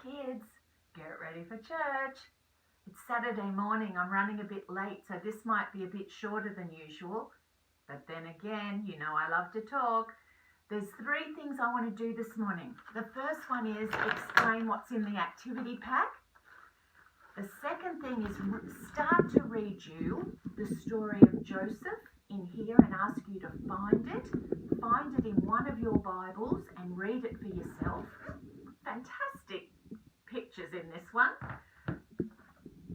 Kids, get ready for church. It's Saturday morning. I'm running a bit late, so this might be a bit shorter than usual. But then again, you know I love to talk. There's 3 things I want to do this morning. The first one is explain what's in the activity pack. The second thing is start to read you the story of Joseph in here and ask you to find it. Find it in one of your Bibles and read it for yourself. Fantastic pictures in this one.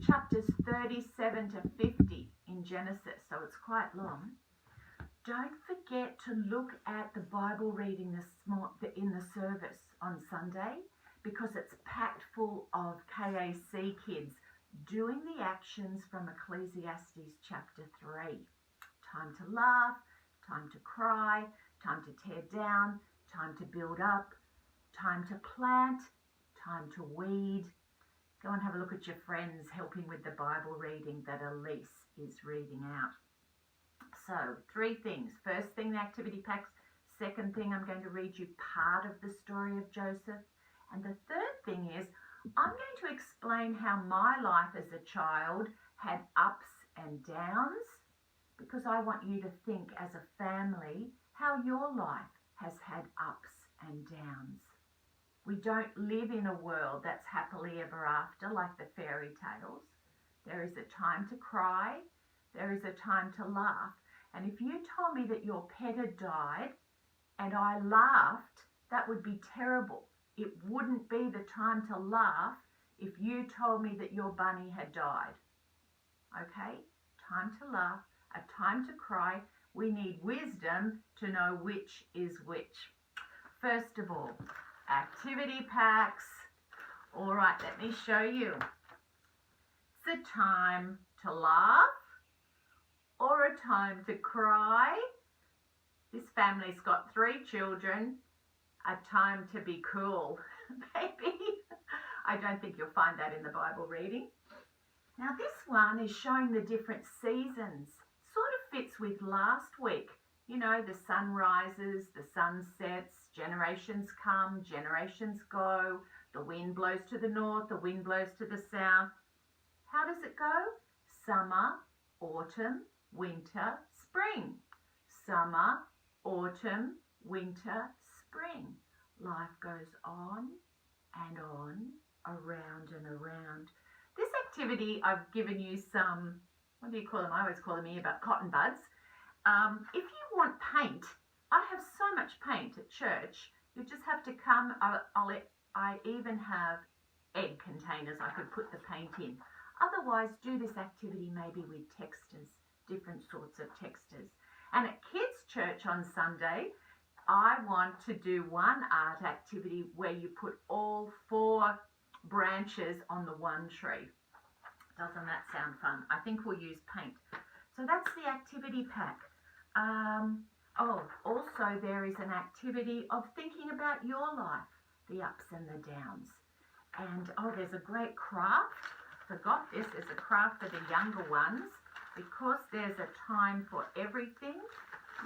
Chapters 37 to 50 in Genesis, so it's quite long. Don't forget to look at the Bible reading in the service on Sunday, because it's packed full of KAC kids doing the actions from Ecclesiastes chapter 3. Time to laugh, time to cry, time to tear down, time to build up, time to plant, time to weed. Go and have a look at your friends helping with the Bible reading that Elise is reading out. So 3 things. First thing, the activity packs. Second thing, I'm going to read you part of the story of Joseph. And the third thing is, I'm going to explain how my life as a child had ups and downs, because I want you to think as a family how your life has had ups and downs. We don't live in a world that's happily ever after like the fairy tales. There is a time to cry. There is a time to laugh. And if you told me that your pet had died and I laughed, that would be terrible. It wouldn't be the time to laugh if you told me that your bunny had died. Okay? Time to laugh, a time to cry. We need wisdom to know which is which. First of all, activity packs. All right, let me show you. It's a time to laugh or a time to cry. This family's got 3 children. A time to be cool, baby. I don't think you'll find that in the Bible reading. Now this one is showing the different seasons. Sort of fits with last week. You know, the sun rises, the sun sets, generations come, generations go, the wind blows to the north, the wind blows to the south. How does it go? Summer, autumn, winter, spring. Summer, autumn, winter, spring. Life goes on, around and around. This activity, I've given you some, what do you call them? I always call them here, but cotton buds. If you want paint, I have so much paint at church. You just have to come. I even have egg containers I could put the paint in. Otherwise, do this activity maybe with textures, different sorts of textures. And at kids' church on Sunday, I want to do one art activity where you put all 4 branches on the one tree. Doesn't that sound fun? I think we'll use paint. So that's the activity pack. Also there is an activity of thinking about your life, the ups and the downs. And there's a great craft. Forgot this. There's a craft for the younger ones. Because there's a time for everything,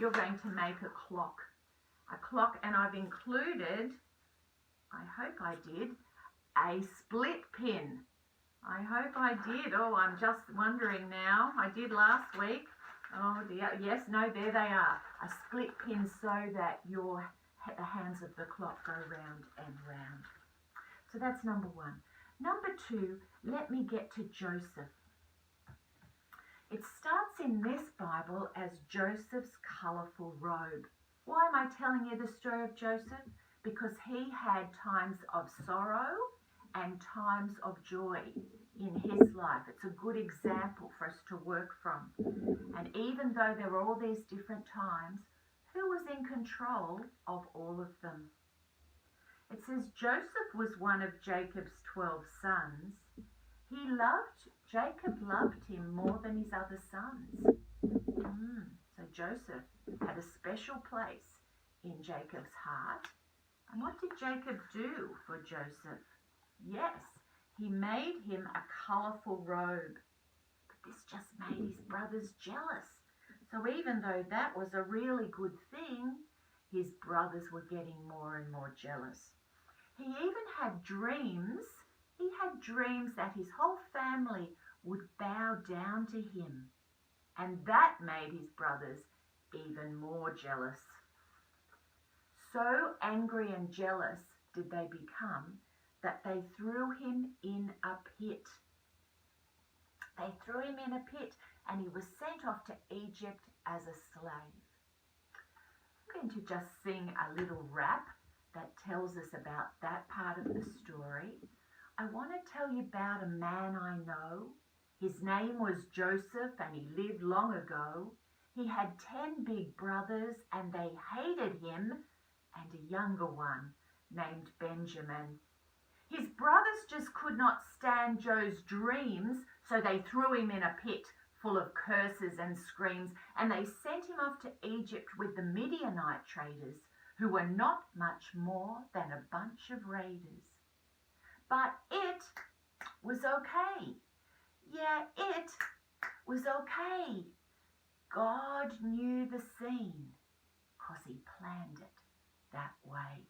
you're going to make a clock. And I've included, I hope I did, a split pin. I hope I did. I'm just wondering now. I did last week. Oh dear. Yes, no, there they are. A split pin so that the hands of the clock go round and round. So that's number 1. Number 2, let me get to Joseph. It starts in this Bible as Joseph's colourful robe. Why am I telling you the story of Joseph? Because he had times of sorrow and times of joy in his life. It's a good example for us to work from. And even though there were all these different times, who was in control of all of them? It says Joseph was one of Jacob's 12 sons. Jacob loved him more than his other sons. So Joseph had a special place in Jacob's heart. And what did Jacob do for Joseph? Yes, he made him a colourful robe. But this just made his brothers jealous. So even though that was a really good thing, his brothers were getting more and more jealous. He even had dreams. He had dreams that his whole family would bow down to him. And that made his brothers even more jealous. So angry and jealous did they become that they threw him in a pit. They threw him in a pit and he was sent off to Egypt as a slave. I'm going to just sing a little rap that tells us about that part of the story. I want to tell you about a man I know. His name was Joseph and he lived long ago. He had 10 big brothers and they hated him, and a younger one named Benjamin. His brothers just could not stand Joe's dreams, so they threw him in a pit full of curses and screams, and they sent him off to Egypt with the Midianite traders, who were not much more than a bunch of raiders. But it was okay. Yeah, it was okay. God knew the scene because he planned it that way.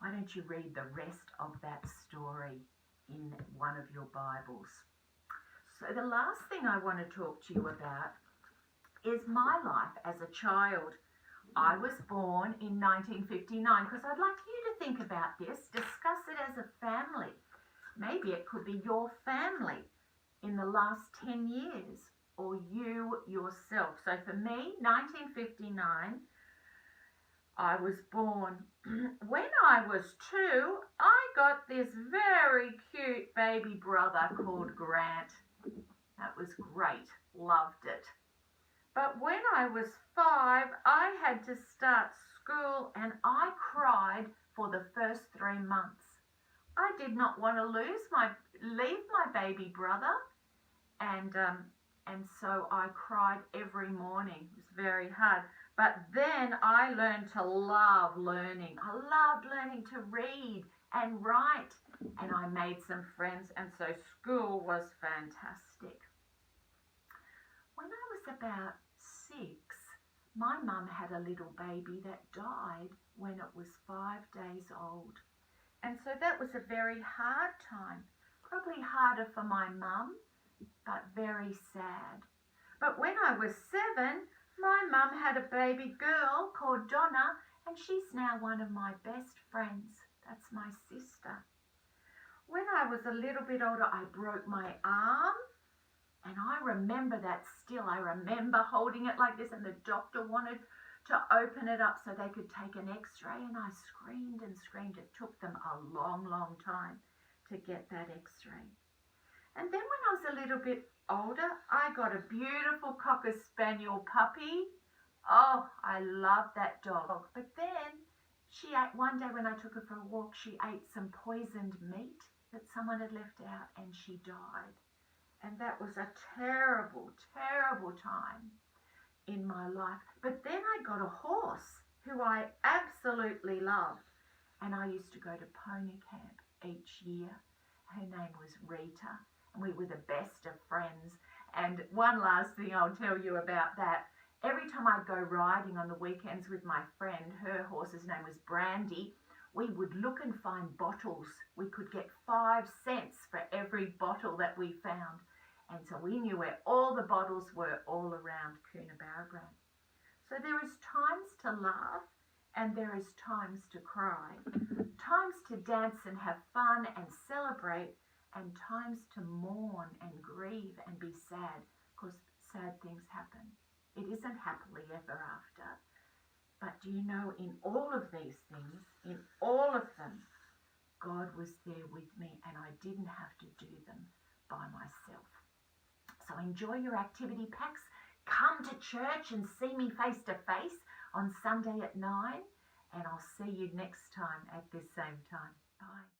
Why don't you read the rest of that story in one of your Bibles? So the last thing I want to talk to you about is my life as a child. I was born in 1959 because I'd like you to think about this, discuss it as a family. Maybe it could be your family in the last 10 years or you yourself. So for me, 1959, I was born. When I was 2, I got this very cute baby brother called Grant. That was great. Loved it. But when I was 5, I had to start school and I cried for the first 3 months. I did not want to leave my baby brother, and so I cried every morning. It was very hard. But then I learned to love learning. I loved learning to read and write, and I made some friends, and so school was fantastic. When I was about 6, my mum had a little baby that died when it was 5 days old. And so that was a very hard time, probably harder for my mum, but very sad. But when I was 7, my mum had a baby girl called Donna, and she's now one of my best friends. That's my sister. When I was a little bit older, I broke my arm, and I remember that still. I remember holding it like this, and the doctor wanted to open it up so they could take an x-ray, and I screamed and screamed. It took them a long, long time to get that x-ray. And then when I was a little bit older, I got a beautiful Cocker Spaniel puppy. Oh, I love that dog. But then she ate, one day when I took her for a walk, she ate some poisoned meat that someone had left out, and she died. And that was a terrible, terrible time in my life. But then I got a horse who I absolutely loved, and I used to go to pony camp each year. Her name was Rita, and we were the best of friends. And one last thing I'll tell you about that. Every time I'd go riding on the weekends with my friend, her horse's name was Brandy, we would look and find bottles. We could get 5 cents for every bottle that we found. And so we knew where all the bottles were all around Coonabarabran. So there is times to laugh and there is times to cry. Times to dance and have fun and celebrate, and times to mourn and grieve and be sad, because sad things happen. It isn't happily ever after. But do you know, in all of these things, in all of them, God was there with me, and I didn't have to do them by myself. So enjoy your activity packs. Come to church and see me face to face on Sunday at 9, and I'll see you next time at this same time. Bye.